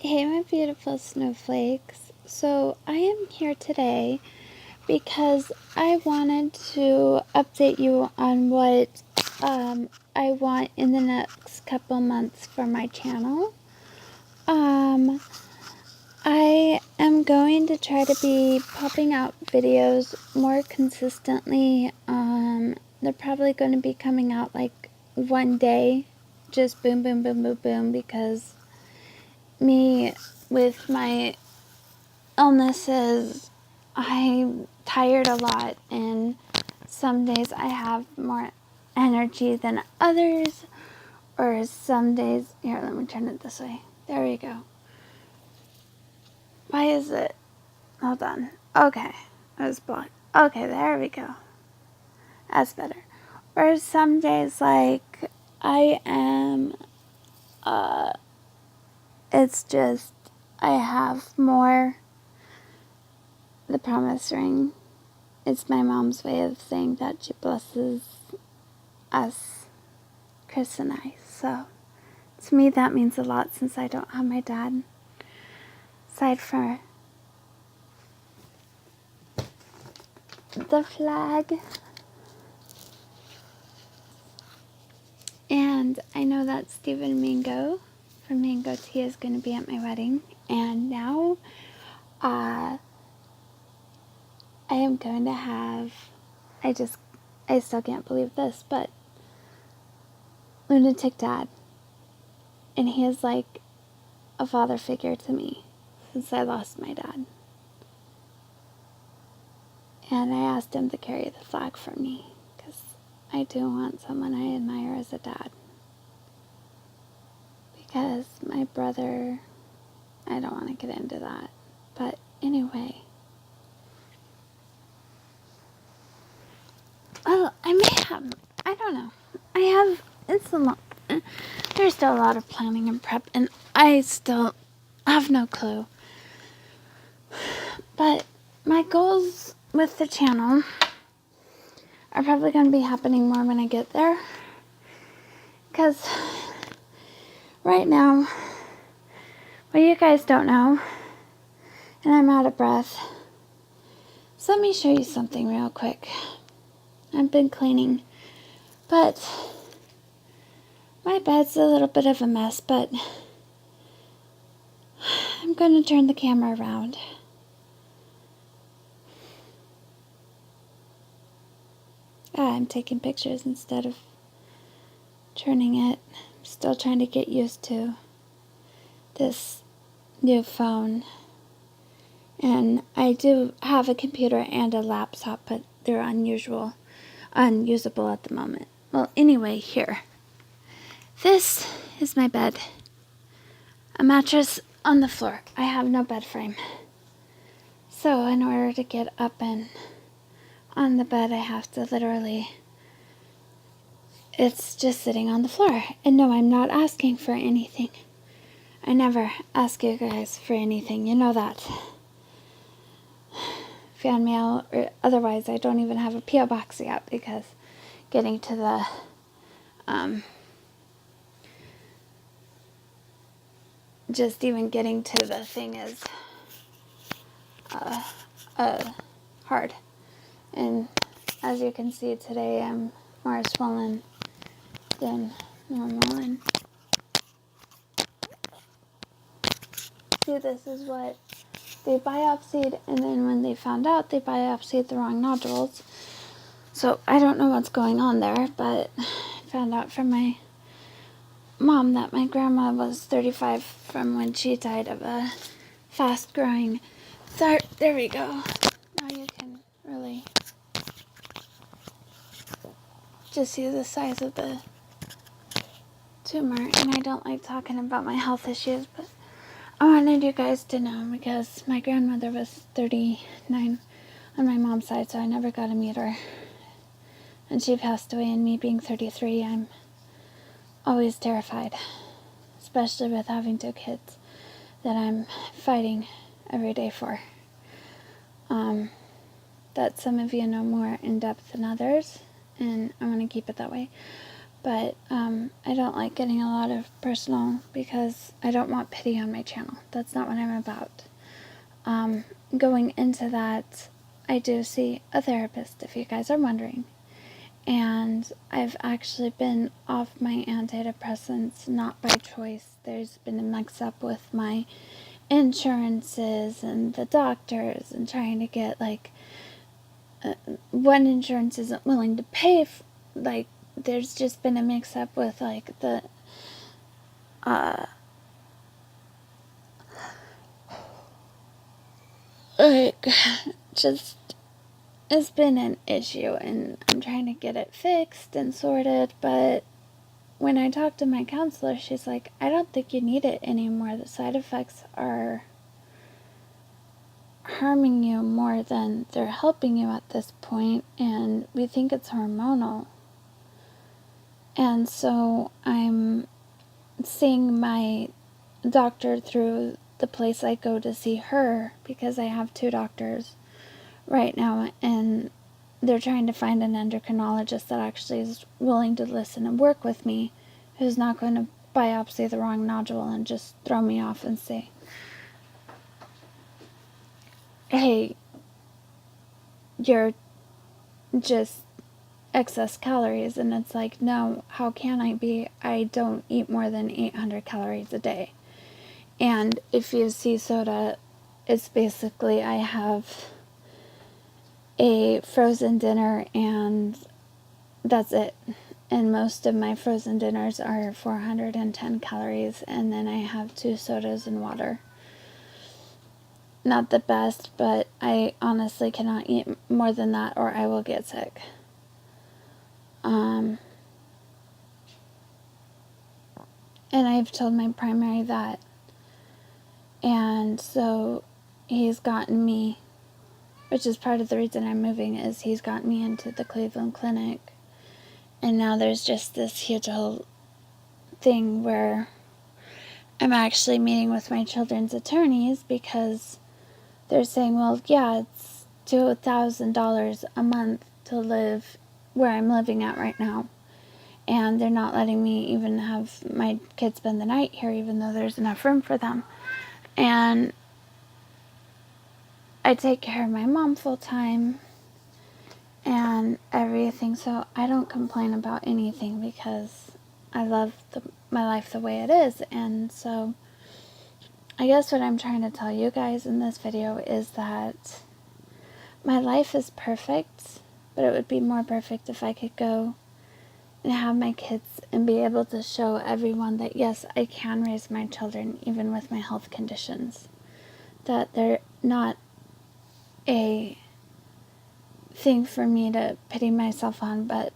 Hey, my beautiful snowflakes. So, I am here today because I wanted to update you on what I want in the next couple months for my channel. I am going to try to be popping out videos more consistently. They're probably going to be coming out like one day, just boom, boom, boom, boom, boom, because me with my illnesses, I'm tired a lot, and some days I have more energy than others, or some days, here, let me turn it this way. There we go. Why is it? Hold on. Okay. I was blocked. Okay, there we go. That's better. Or some days, like, I am, it's just, I have more, the promise ring. It's my mom's way of saying that she blesses us, Chris and I. So, to me, that means a lot since I don't have my dad. Aside from the flag. And I know that Stephen Mingo from Mango Tea is going to be at my wedding. And now, I am going to have, I still can't believe this, but Lunatic Dad. And he is like a father figure to me since I lost my dad. And I asked him to carry the flag for me because I do want someone I admire as a dad. Because my brother, I don't want to get into that. But anyway. Well, I may have, I don't know. It's a lot. There's still a lot of planning and prep, and I still have no clue. But my goals with the channel are probably going to be happening more when I get there. Because right now, well, you guys don't know, and I'm out of breath. So let me show you something real quick. I've been cleaning, but my bed's a little bit of a mess, but I'm going to turn the camera around. I'm taking pictures instead of turning it. I'm still trying to get used to this new phone. And I do have a computer and a laptop, but they're unusable at the moment. Well, anyway, here. This is my bed. A mattress on the floor. I have no bed frame. So in order to get up and on the bed, I have to literally, it's just sitting on the floor. And no, I'm not asking for anything. I never ask you guys for anything. You know that. Fan mail or otherwise, I don't even have a P.O. box yet because getting to the just even getting to the thing is hard. And as you can see today, I'm more swollen than normal. And see, this is what they biopsied, and then when they found out, they biopsied the wrong nodules. So I don't know what's going on there, but I found out from my mom that my grandma was 35 from when she died of a fast-growing start. There we go. Now you can really just see the size of the tumor. And I don't like talking about my health issues, but I wanted you guys to know because my grandmother was 39 on my mom's side, so I never got to meet her. And she passed away, and me being 33, I'm always terrified, especially with having 2 kids that I'm fighting every day for. That some of you know more in depth than others, and I want to keep it that way. but I don't like getting a lot of personal because I don't want pity on my channel. That's not what I'm about. Going into that, I do see a therapist, if you guys are wondering. And I've actually been off my antidepressants, not by choice. There's been a mix-up with my insurances and the doctors and trying to get, like, one insurance isn't willing to pay, like, there's just been a mix-up with, like, the, like, just, it's been an issue, and I'm trying to get it fixed and sorted, but when I talked to my counselor, she's like, I don't think you need it anymore. The side effects are harming you more than they're helping you at this point, and we think it's hormonal. And so I'm seeing my doctor through the place I go to see her, because I have 2 doctors right now, and they're trying to find an endocrinologist that actually is willing to listen and work with me, who's not going to biopsy the wrong nodule and just throw me off and say, hey, you're just excess calories. And it's like, no, how can I be? I don't eat more than 800 calories a day. And if you see soda, it's basically I have a frozen dinner and that's it. And most of my frozen dinners are 410 calories, and then I have 2 sodas and water. Not the best, but I honestly cannot eat more than that or I will get sick. And I've told my primary that. And so he's gotten me, which is part of the reason I'm moving, is he's gotten me into the Cleveland Clinic. And now there's just this huge whole thing where I'm actually meeting with my children's attorneys because they're saying, well, yeah, it's $2,000 a month to live where I'm living at right now. And they're not letting me even have my kids spend the night here, even though there's enough room for them. And I take care of my mom full time and everything, so I don't complain about anything because I love my life the way it is. And so I guess what I'm trying to tell you guys in this video is that my life is perfect, but it would be more perfect if I could go and have my kids and be able to show everyone that yes, I can raise my children even with my health conditions. That they're not a thing for me to pity myself on, but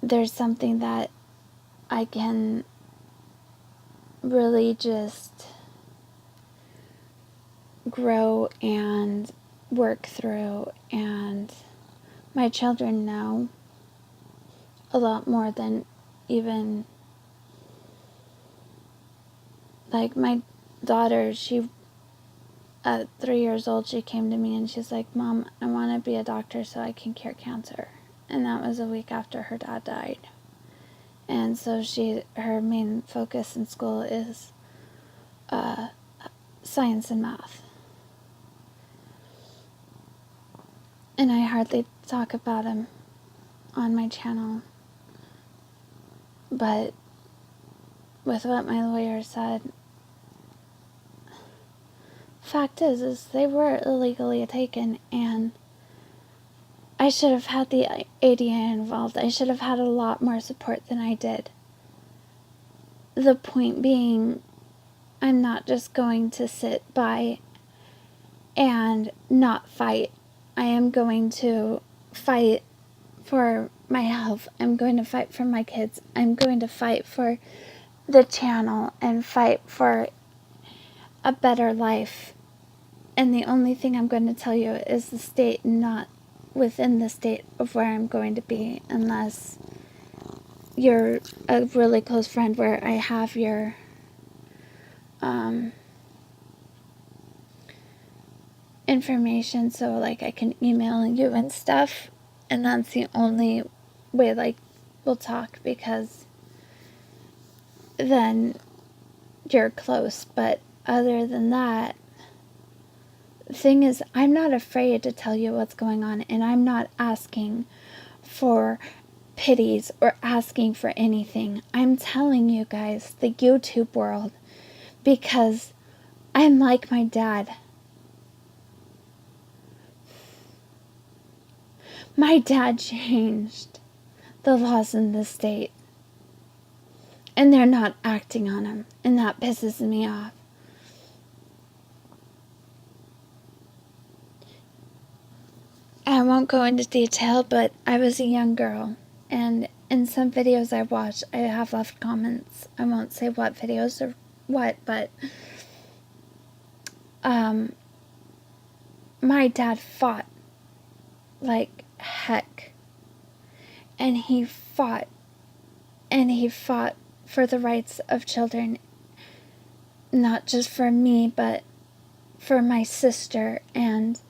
there's something that I can really just grow and work through, and my children know a lot more than even, like, my daughter, she, at 3 years old, she came to me and she's like, Mom, I want to be a doctor so I can cure cancer. And that was a week after her dad died. And so her main focus in school is science and math. And I hardly talk about him on my channel. But with what my lawyer said, fact is they were illegally taken, and I should have had the ADA involved. I should have had a lot more support than I did. The point being, I'm not just going to sit by and not fight. I am going to fight for my health. I'm going to fight for my kids. I'm going to fight for the channel and fight for a better life. And the only thing I'm going to tell you is the state, not within the state of where I'm going to be, unless you're a really close friend where I have your information, so like I can email you and stuff. And that's the only way, like, we'll talk, because then you're close. But other than that, the thing is, I'm not afraid to tell you what's going on, and I'm not asking for pities or asking for anything. I'm telling you guys, the YouTube world, because I'm like my dad. My dad changed the laws in the state, and they're not acting on them, and that pisses me off. I won't go into detail, but I was a young girl, and in some videos I watched, I have left comments. I won't say what videos or what, but my dad fought like heck, and he fought for the rights of children, not just for me, but for my sister and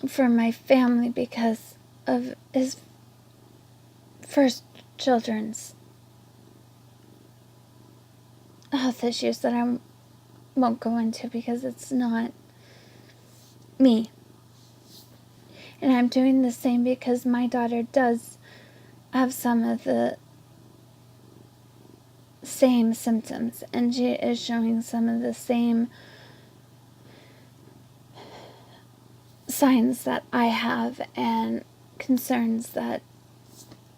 for my family, because of his first children's health issues that I won't go into because it's not me. And I'm doing the same because my daughter does have some of the same symptoms, and she is showing some of the same signs that I have and concerns that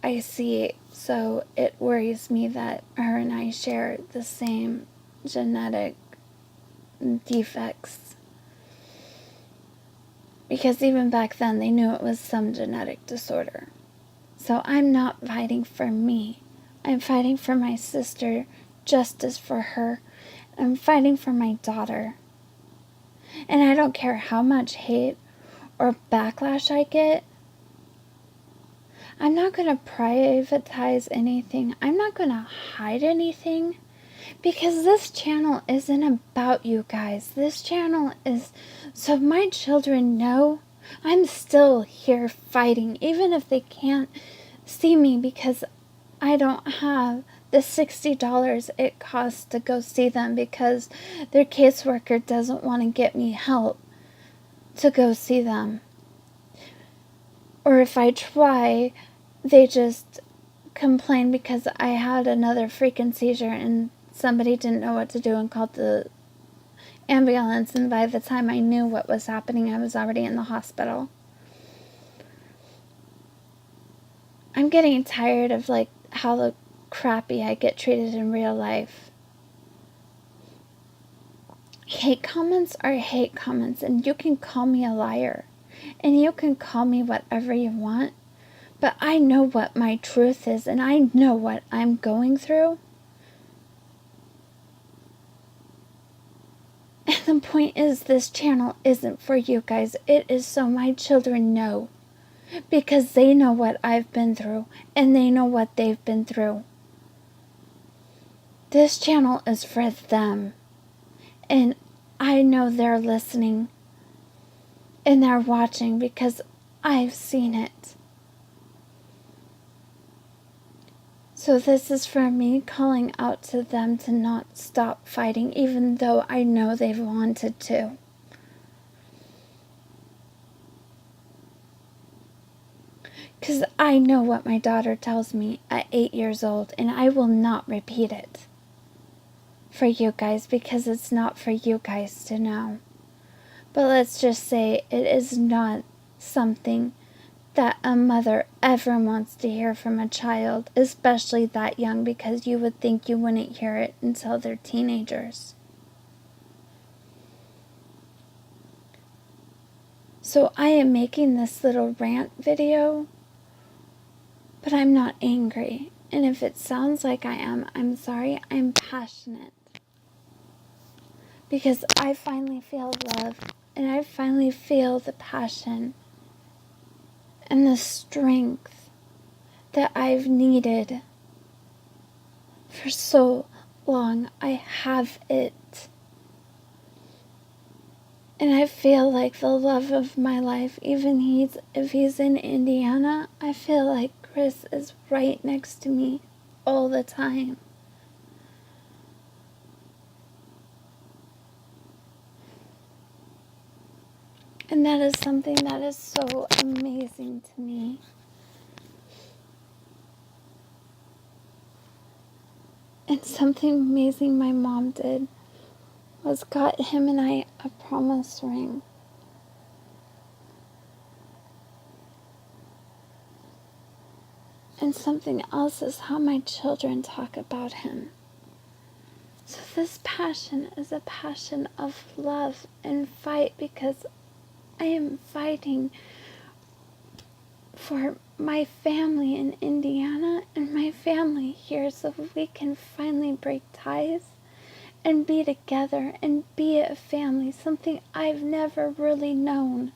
I see. So it worries me that her and I share the same genetic defects, because even back then they knew it was some genetic disorder. So I'm not fighting for me. I'm fighting for my sister, justice for her. I'm fighting for my daughter. And I don't care how much hate or backlash I get. I'm not going to privatize anything. I'm not going to hide anything, because this channel isn't about you guys. This channel is so my children know I'm still here fighting, even if they can't see me, because I don't have the $60 it costs to go see them, because their caseworker doesn't want to get me help to go see them. Or if I try, they just complain because I had another freaking seizure and somebody didn't know what to do and called the ambulance, and by the time I knew what was happening, I was already in the hospital. I'm getting tired of like how crappy I get treated in real life. Hate comments are hate comments, and you can call me a liar, and you can call me whatever you want, but I know what my truth is, and I know what I'm going through. And the point is, this channel isn't for you guys. It is so my children know, because they know what I've been through, and they know what they've been through. This channel is for them, and I know they're listening, and they're watching, because I've seen it. So this is for me calling out to them to not stop fighting, even though I know they've wanted to. Because I know what my daughter tells me at 8 years old, and I will not repeat it for you guys, because it's not for you guys to know. But let's just say it is not something that a mother ever wants to hear from a child, especially that young, because you would think you wouldn't hear it until they're teenagers. So I am making this little rant video, but I'm not angry. And if it sounds like I am, I'm sorry. I'm passionate, because I finally feel love, and I finally feel the passion and the strength that I've needed for so long. I have it. And I feel like the love of my life, even if he's in Indiana, I feel like Chris is right next to me all the time. And that is something that is so amazing to me. And something amazing my mom did was got him and I a promise ring. And something else is how my children talk about him. So this passion is a passion of love and fight, because I am fighting for my family in Indiana and my family here, so we can finally break ties and be together and be a family, something I've never really known.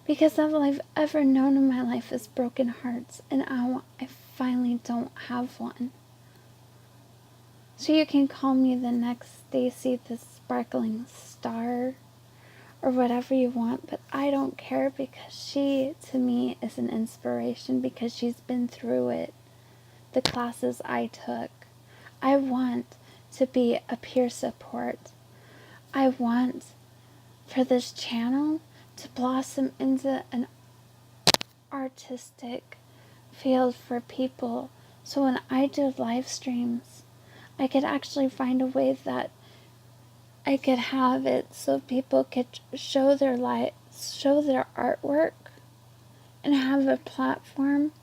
Because all I've ever known in my life is broken hearts, and I finally don't have one. So you can call me the next Stacy, the sparkling star, or whatever you want, but I don't care, because she, to me, is an inspiration, because she's been through it. The classes I took. I want to be a peer support. I want for this channel to blossom into an artistic field for people, so when I do live streams, I could actually find a way that I could have it so people could show their artwork, and have a platform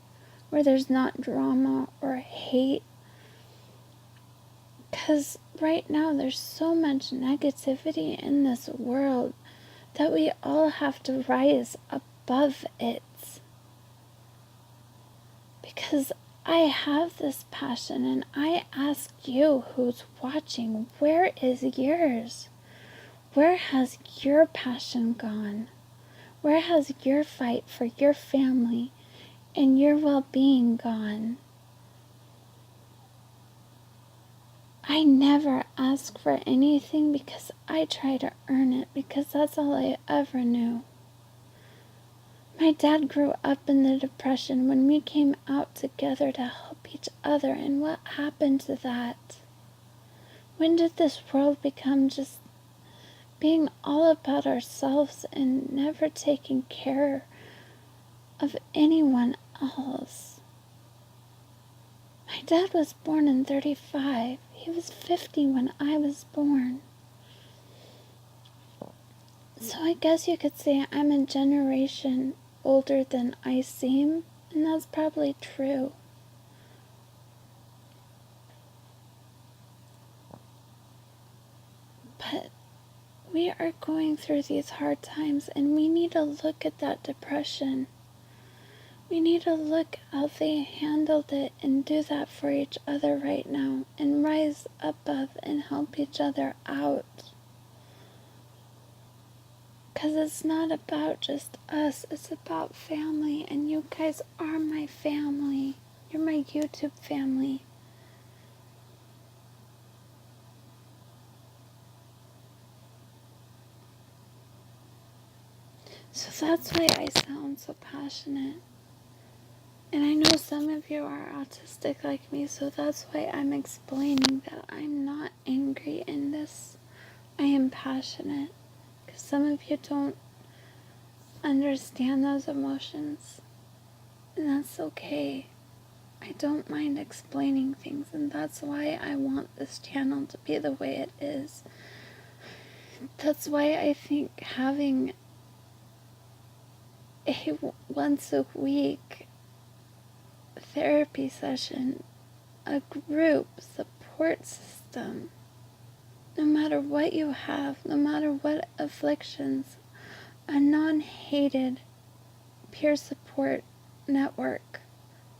where there's not drama or hate. Because right now there's so much negativity in this world that we all have to rise above it. Because I have this passion, and I ask you who's watching, where is yours? Where has your passion gone? Where has your fight for your family and your well-being gone? I never ask for anything, because I try to earn it, because that's all I ever knew. My dad grew up in the Depression when we came out together to help each other, and what happened to that? When did this world become just being all about ourselves and never taking care of anyone else? My dad was born in 35. He was 50 when I was born. So I guess you could say I'm a generation older than I seem, and that's probably true. But we are going through these hard times, and we need to look at that depression. We need to look how they handled it and do that for each other right now, and rise above and help each other out. Because it's not about just us, it's about family, and you guys are my family. You're my YouTube family. So that's why I sound so passionate. And I know some of you are autistic like me, so that's why I'm explaining that I'm not angry in this. I am passionate. Because some of you don't understand those emotions, and that's okay. I don't mind explaining things, and that's why I want this channel to be the way it is. That's why I think having a once a week therapy session, a group support system, no matter what you have, no matter what afflictions, a non-hated peer support network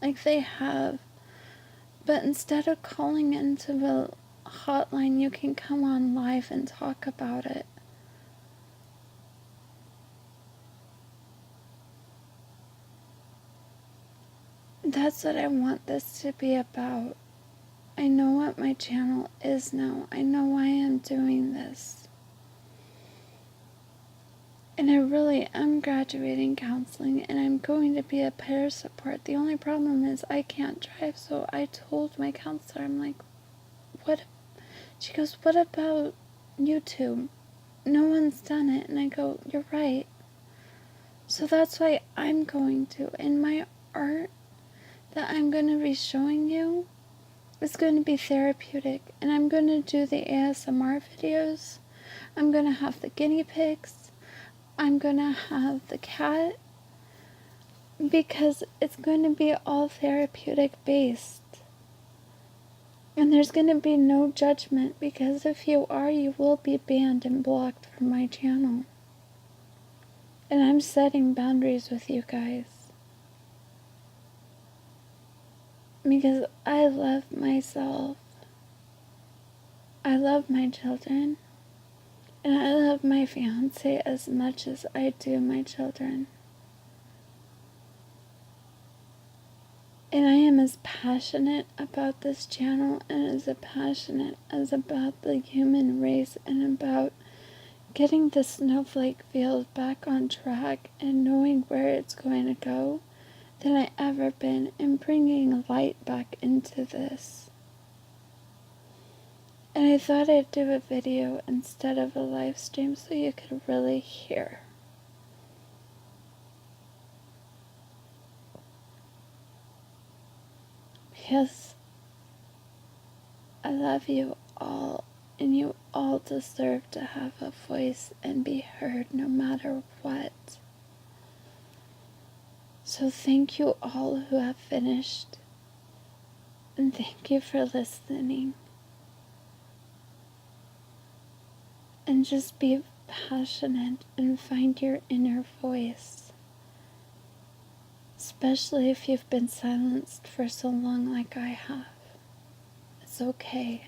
like they have. But instead of calling into the hotline, you can come on live and talk about it. That's what I want this to be about. I know what my channel is now. I know why I'm doing this. And I really am graduating counseling, and I'm going to be a peer support. The only problem is I can't drive, so I told my counselor, I'm like, what? She goes, what about YouTube? No one's done it. And I go, you're right. So that's why I'm going to. And my art that I'm going to be showing you is going to be therapeutic. And I'm going to do the ASMR videos. I'm going to have the guinea pigs. I'm going to have the cat. Because it's going to be all therapeutic based. And there's going to be no judgment, because if you are, you will be banned and blocked from my channel. And I'm setting boundaries with you guys. Because I love myself. I love my children. And I love my fiance as much as I do my children. And I am as passionate about this channel and as passionate as about the human race and about getting the snowflake field back on track and knowing where it's going to go than I ever been, and bringing light back into this. And I thought I'd do a video instead of a live stream so you could really hear. Because I love you all, and you all deserve to have a voice and be heard no matter what. So thank you all who have finished, and thank you for listening. And just be passionate and find your inner voice. Especially if you've been silenced for so long like I have. It's okay.